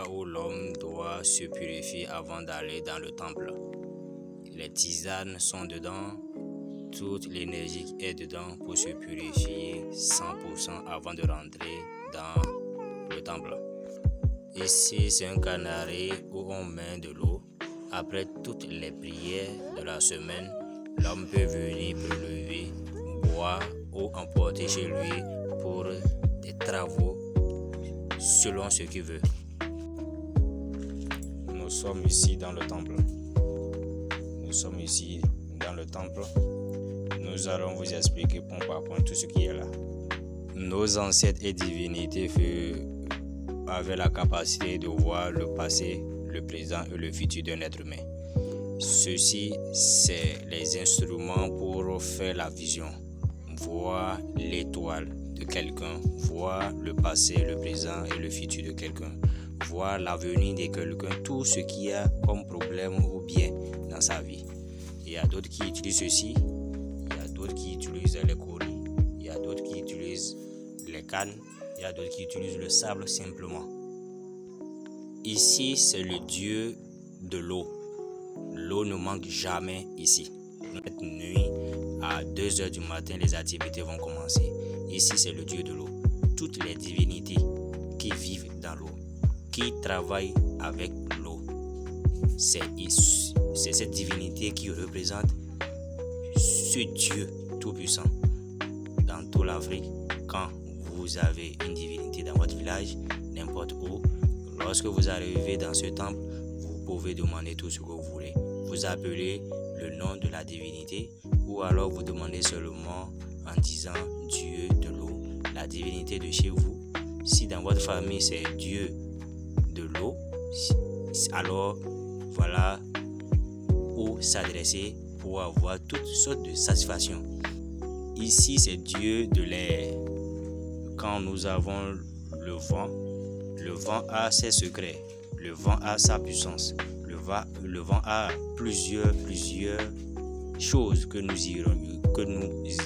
l'endroit où l'homme doit se purifier avant d'aller dans le temple. Les tisanes sont dedans, toute l'énergie est dedans pour se purifier 100% avant de rentrer dans le temple. Ici, c'est un canari où on met de l'eau. Après toutes les prières de la semaine, l'homme peut venir prélever, boire ou emporter chez lui pour des travaux selon ce qu'il veut. Nous sommes ici dans le temple. Nous allons vous expliquer point par point tout ce qui est là. Nos ancêtres et divinités avaient la capacité de voir le passé, le présent et le futur d'un être humain. Ceci, c'est les instruments pour faire la vision, voir l'étoile de quelqu'un, voir le passé, le présent et le futur de quelqu'un, voir l'avenir de quelqu'un, tout ce qu'il y a comme problème ou bien dans sa vie. Il y a d'autres qui utilisent ceci, il y a d'autres qui utilisent les coris, il y a d'autres qui utilisent les cannes, il y a d'autres qui utilisent le sable simplement. Ici, c'est le dieu de l'eau. L'eau ne manque jamais ici. Cette nuit, à 2h du matin, les activités vont commencer. Ici, c'est le dieu de l'eau. Toutes les divinités qui vivent dans l'eau, qui travaillent avec l'eau, c'est cette divinité qui représente ce Dieu tout-puissant. Dans toute l'Afrique, quand vous avez une divinité dans votre village, n'importe où, lorsque vous arrivez dans ce temple, vous pouvez demander tout ce que vous voulez. Vous appelez le nom de la divinité ou alors vous demandez seulement en disant Dieu de l'eau, la divinité de chez vous. Si dans votre famille c'est Dieu de l'eau, alors voilà où s'adresser pour avoir toutes sortes de satisfactions. Ici c'est Dieu de l'air. Quand nous avons le vent a ses secrets, le vent a sa puissance, le vent a plusieurs choses que nous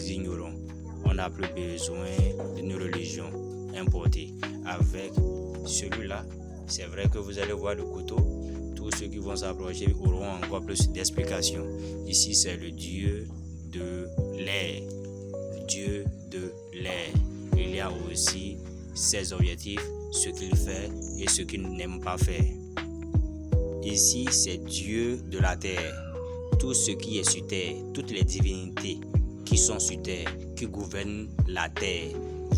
ignorons. On n'a plus besoin d'une religion importée. Avec celui-là, c'est vrai que vous allez voir le couteau. Tous ceux qui vont s'approcher auront encore plus d'explications. Ici, c'est le Dieu de l'air. Le Dieu de l'air. Il y a aussi ses objectifs, ce qu'il fait et ce qu'il n'aime pas faire. Ici, c'est Dieu de la terre. Tout ce qui est sur terre, toutes les divinités qui sont sur terre, qui gouvernent la terre,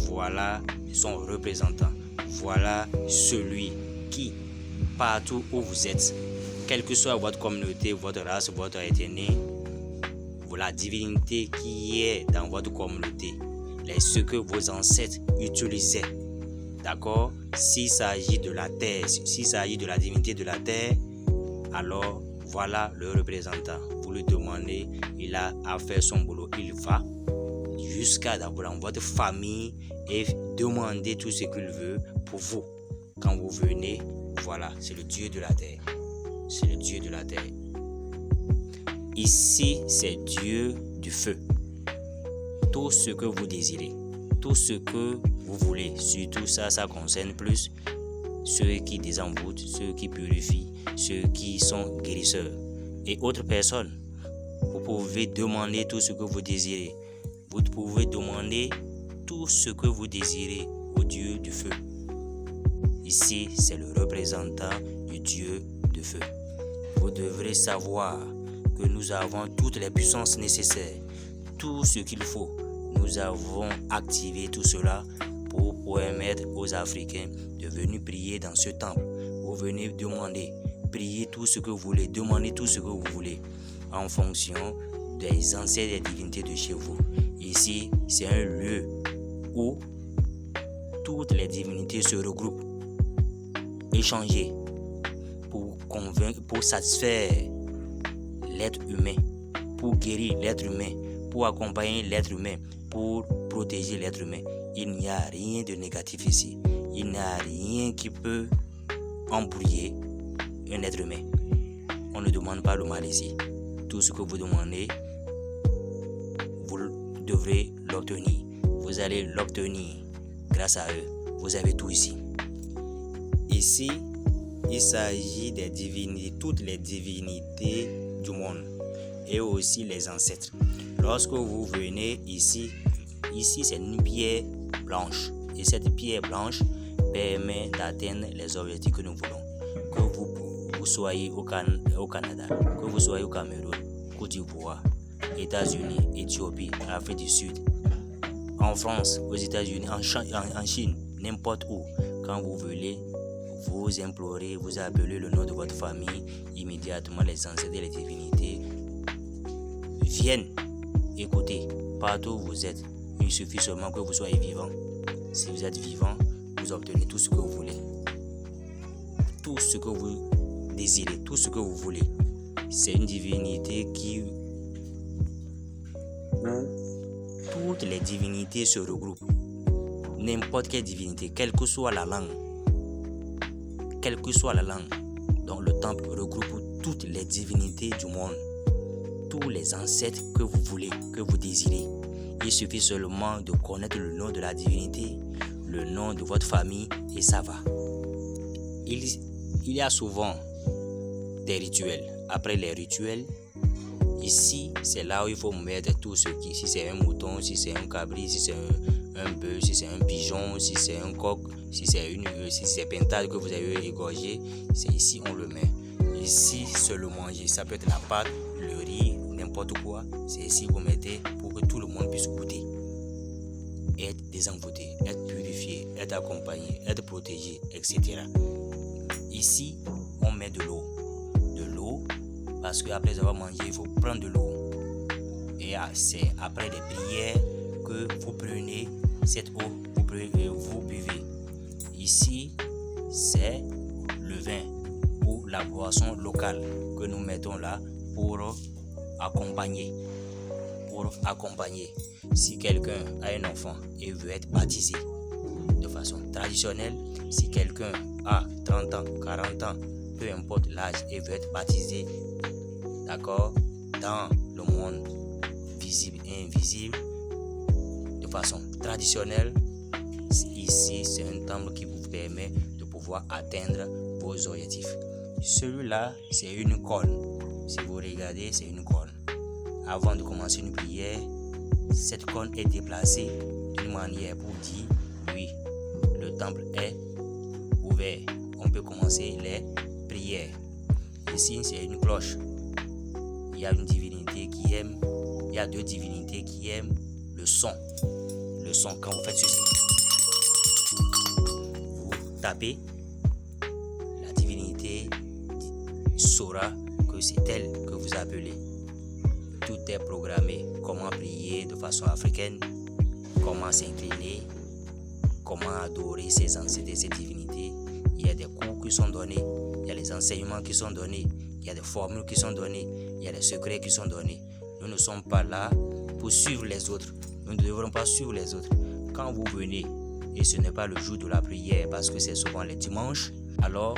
voilà son représentant. Voilà celui qui, partout où vous êtes, quelle que soit votre communauté, votre race, votre ethnie, la divinité qui est dans votre communauté, ce que vos ancêtres utilisaient. D'accord? S'il s'agit de la terre, s'il s'agit de la divinité de la terre, alors voilà le représentant. Vous lui demandez, il a à faire son boulot. Il va jusqu'à dans votre famille et demander tout ce qu'il veut pour vous. Quand vous venez, voilà, c'est le Dieu de la terre. C'est le Dieu de la terre. Ici, c'est Dieu du feu. Tout ce que vous désirez, tout ce que vous voulez, surtout ça concerne plus ceux qui désenvoûtent, ceux qui purifient, ceux qui sont guérisseurs et autres personnes. Vous pouvez demander tout ce que vous désirez. Vous pouvez demander tout ce que vous désirez au Dieu du feu. Ici, c'est le représentant du Dieu du feu. Vous devrez savoir que nous avons toutes les puissances nécessaires, tout ce qu'il faut. Nous avons activé tout cela pour permettre aux Africains de venir prier dans ce temple. Vous venez demander, prier tout ce que vous voulez, demandez tout ce que vous voulez en fonction des ancêtres et des divinités de chez vous. Ici, c'est un lieu où toutes les divinités se regroupent, échanger pour satisfaire l'être humain, pour guérir l'être humain, pour accompagner l'être humain, pour protéger l'être humain. Il n'y a rien de négatif ici. Il n'y a rien qui peut embrouiller un être humain. On ne demande pas le mal ici. Tout ce que vous demandez, vous devrez l'obtenir. Vous allez l'obtenir grâce à eux. Vous avez tout ici. Ici, il s'agit des divinités, toutes les divinités du monde et aussi les ancêtres. Lorsque vous venez ici c'est une pierre blanche et cette pierre blanche permet d'atteindre les objectifs que nous voulons. Que vous soyez au Canada, que vous soyez au Cameroun, Côte d'Ivoire, États-Unis, Éthiopie, Afrique du Sud, en France, aux États-Unis, en Chine, n'importe où, quand vous voulez, vous implorez, vous appelez le nom de votre famille, immédiatement les ancêtres et les divinités viennent écouter partout où vous êtes. Il suffit seulement que vous soyez vivant. Si vous êtes vivant, vous obtenez tout ce que vous voulez. Tout ce que vous désirez, tout ce que vous voulez. C'est une divinité où toutes les divinités se regroupent. N'importe quelle divinité, quelle que soit la langue. Donc le temple regroupe toutes les divinités du monde. Tous les ancêtres que vous voulez, que vous désirez. Il suffit seulement de connaître le nom de la divinité, le nom de votre famille et ça va. Il y a souvent des rituels. Après les rituels, ici c'est là où il faut mettre tout ce qui, si c'est un mouton, si c'est un cabri, si c'est un bœuf, si c'est un pigeon, si c'est un coq, si c'est pentade que vous avez égorgé, c'est ici on le met. Ici c'est le manger, ça peut être la pâte, le riz, n'importe quoi, c'est ici vous mettez pour que tout le monde puisse goûter. Être désenvoûté, être purifié, être accompagné, être protégé, etc. Ici, on met de l'eau. De l'eau, parce qu'après avoir mangé, il faut prendre de l'eau. Et c'est après les prières que vous prenez cette eau, vous buvez. Ici, c'est le vin ou la boisson locale que nous mettons là pour accompagner. Si quelqu'un a un enfant et veut être baptisé de façon traditionnelle, si quelqu'un a 30 ans, 40 ans, peu importe l'âge et veut être baptisé, d'accord, dans le monde visible et invisible, de façon traditionnelle, ici c'est un temple qui vous permet de pouvoir atteindre vos objectifs. Celui-là, c'est une corne. Si vous regardez, c'est une corne. Avant de commencer une prière, cette corne est déplacée d'une manière pour dire oui, le temple est ouvert. On peut commencer les prières. Ici, c'est une cloche. Il y a une divinité qui aime, il y a deux divinités qui aiment le son. Le son, quand vous faites ceci, vous tapez, la divinité saura que c'est elle que vous appelez. Tout est programmé, comment prier de façon africaine, comment s'incliner, comment adorer ses ancêtres et ses divinités. Il y a des cours qui sont donnés, il y a les enseignements qui sont donnés, il y a des formules qui sont données, il y a des secrets qui sont donnés. Nous ne sommes pas là pour suivre les autres. Nous ne devrons pas suivre les autres. Quand vous venez, et ce n'est pas le jour de la prière parce que c'est souvent les dimanches, alors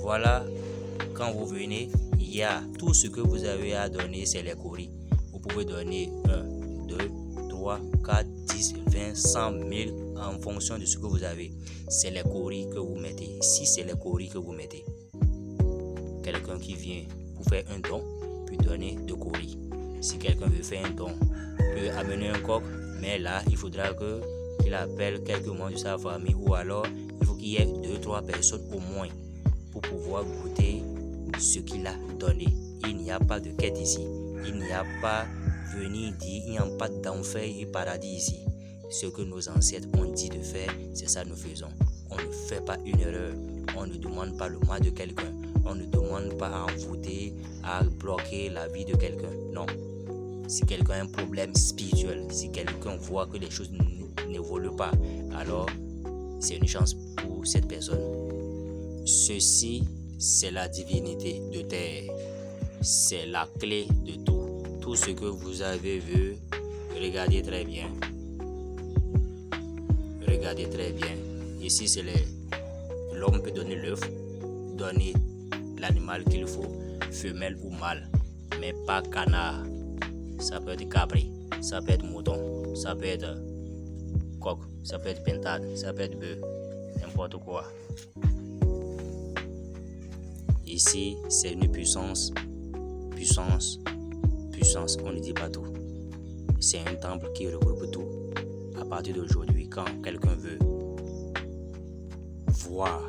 voilà, quand vous venez, il y a tout ce que vous avez à donner, c'est les coris. Vous pouvez donner 1, 2, 3, 4, 10, 20, 100, 1000 en fonction de ce que vous avez. C'est les coris que vous mettez. Si c'est les coris que vous mettez, quelqu'un qui vient pour faire un don peut donner 2 coris. Si quelqu'un veut faire un don, peut amener un coq, mais là, il faudra qu'il appelle quelques membres de sa famille ou alors il faut qu'il y ait 2-3 personnes au moins pour pouvoir goûter ce qu'il a donné. Il n'y a pas de quête ici. Il n'y a pas venir dire, il n'y a pas d'enfer et paradis ici. Ce que nos ancêtres ont dit de faire, c'est ça que nous faisons. On ne fait pas une erreur. On ne demande pas le mal de quelqu'un. On ne demande pas à envoûter, à bloquer la vie de quelqu'un. Non. Si quelqu'un a un problème spirituel, si quelqu'un voit que les choses n'évoluent pas, alors c'est une chance pour cette personne. Ceci, c'est la divinité de terre. C'est la clé de tout. Tout ce que vous avez vu, regardez très bien. Regardez très bien. Ici, c'est l'homme peut donner l'œuf, donner l'animal qu'il faut, femelle ou mâle, mais pas canard. Ça peut être cabri, ça peut être mouton, ça peut être coq, ça peut être pentade, ça peut être bœuf, n'importe quoi. Ici, c'est une puissance, puissance, puissance. On ne dit pas tout. C'est un temple qui regroupe tout. À partir d'aujourd'hui, quand quelqu'un veut voir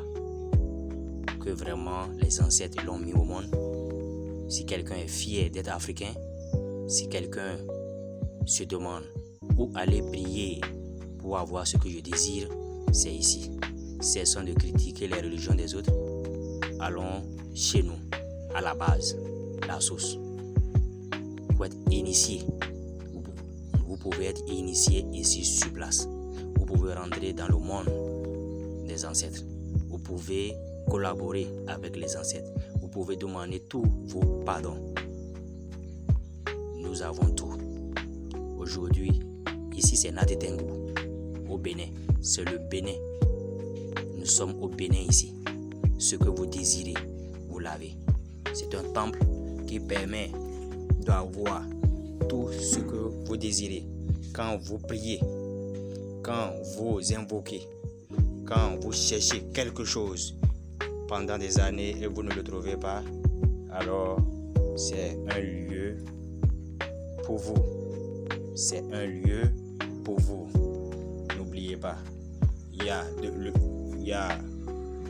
que vraiment les ancêtres l'ont mis au monde, si quelqu'un est fier d'être africain, si quelqu'un se demande où aller prier pour avoir ce que je désire, c'est ici. Cessons de critiquer les religions des autres. Allons chez nous, à la base, la source. Pour être initié, vous pouvez être initié ici sur place. Vous pouvez rentrer dans le monde des ancêtres. Vous pouvez collaborer avec les ancêtres. Vous pouvez demander tous vos pardons. Nous avons tout. Aujourd'hui, ici c'est Natetengu, au Bénin. C'est le Bénin. Nous sommes au Bénin ici. Ce que vous désirez, vous l'avez. C'est un temple qui permet d'avoir tout ce que vous désirez. Quand vous priez, quand vous invoquez, quand vous cherchez quelque chose pendant des années et vous ne le trouvez pas, alors c'est un lieu pour vous. C'est un lieu pour vous. N'oubliez pas, il y a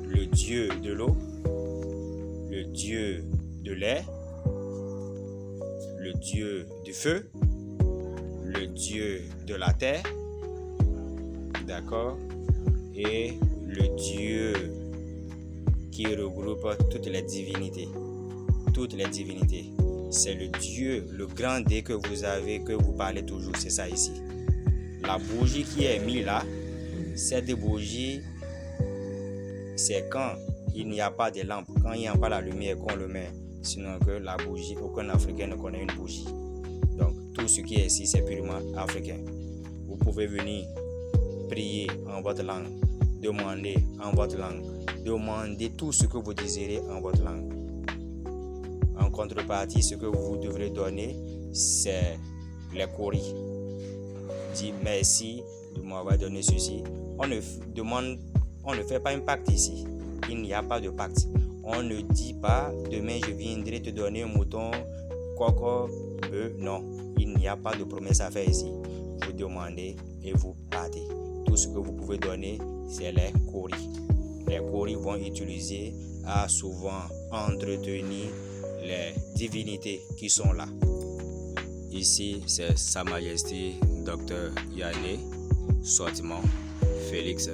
le Dieu de l'eau, le Dieu de l'air, le Dieu du feu, le Dieu de la terre, d'accord, et le Dieu qui regroupe toutes les divinités. Toutes les divinités. C'est le Dieu, le grand Dieu que vous avez, que vous parlez toujours, c'est ça ici. La bougie qui est mise là, cette bougie, c'est quand il n'y a pas de lampe, quand il n'y a pas la lumière qu'on le met. Sinon que la bougie, aucun Africain ne connaît une bougie. Donc tout ce qui est ici, c'est purement africain. Vous pouvez venir prier en votre langue, demander en votre langue, demander tout ce que vous désirez en votre langue. En contrepartie, ce que vous devrez donner, c'est les coris. Dis merci de m'avoir donné ceci. On ne fait pas un pacte ici. Il n'y a pas de pacte. On ne dit pas demain je viendrai te donner un mouton, coco, bœuf. Non, il n'y a pas de promesse à faire ici. Vous demandez et vous partez. Tout ce que vous pouvez donner, c'est les coris. Les coris vont utiliser à souvent entretenir les divinités qui sont là. Ici, c'est Sa Majesté Dr Yané Sortiment Félix.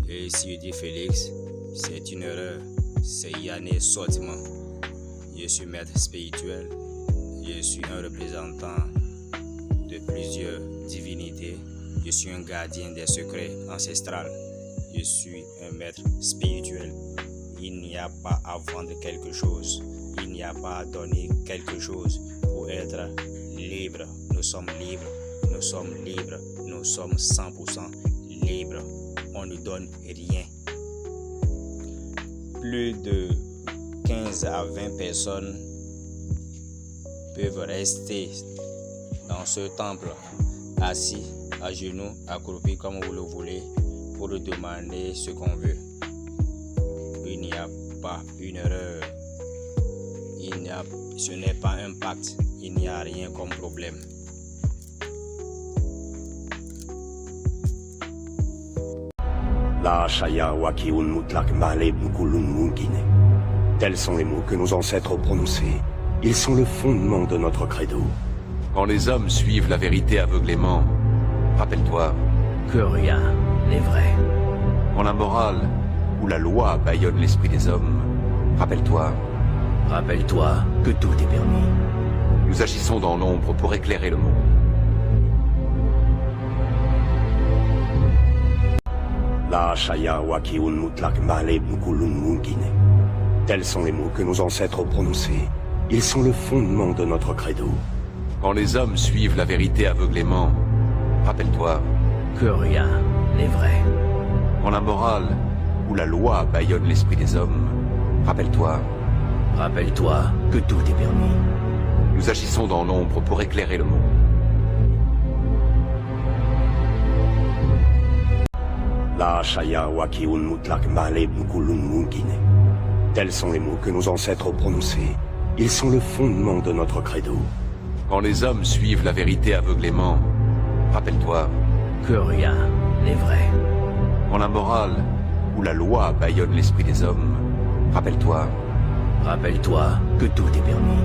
Et si je dis Félix, c'est une erreur. C'est Yané Sortiment. Je suis maître spirituel. Je suis un représentant de plusieurs divinités. Je suis un gardien des secrets ancestrales. Je suis un maître spirituel. Il n'y a pas à vendre quelque chose. Il n'y a pas à donner quelque chose pour être libre. Nous sommes libres. Nous sommes libres. Nous sommes 100% libres. On ne donne rien. Plus de 15 à 20 personnes peuvent rester dans ce temple, assis, à genoux, accroupis comme vous le voulez, pour demander ce qu'on veut. Il n'y a pas une erreur. Ce n'est pas un pacte. Il n'y a rien comme problème. La Shaya Wakiun Mutlak Maleb Nkulun Mungine. Tels sont les mots que nos ancêtres ont prononcés. Ils sont le fondement de notre credo. Quand les hommes suivent la vérité aveuglément, rappelle-toi que rien n'est vrai. Quand la morale ou la loi bâillonne l'esprit des hommes, rappelle-toi que tout est permis. Nous agissons dans l'ombre pour éclairer le monde. La Shaya Wakiun Mutlak Maleb Nkulun Mungine. Tels sont les mots que nos ancêtres ont prononcés. Ils sont le fondement de notre credo. Quand les hommes suivent la vérité aveuglément, rappelle-toi que rien n'est vrai. Quand la morale ou la loi bâillonne l'esprit des hommes, rappelle-toi que tout est permis. Nous agissons dans l'ombre pour éclairer le monde. La Shaya Wakiun Mutlak Maleb Nkulun Mungine. Tels sont les mots que nos ancêtres ont prononcés. Ils sont le fondement de notre credo. Quand les hommes suivent la vérité aveuglément, rappelle-toi, Que rien n'est vrai. quand la morale ou la loi bâillonne l'esprit des hommes, rappelle-toi, Rappelle-toi que tout est permis.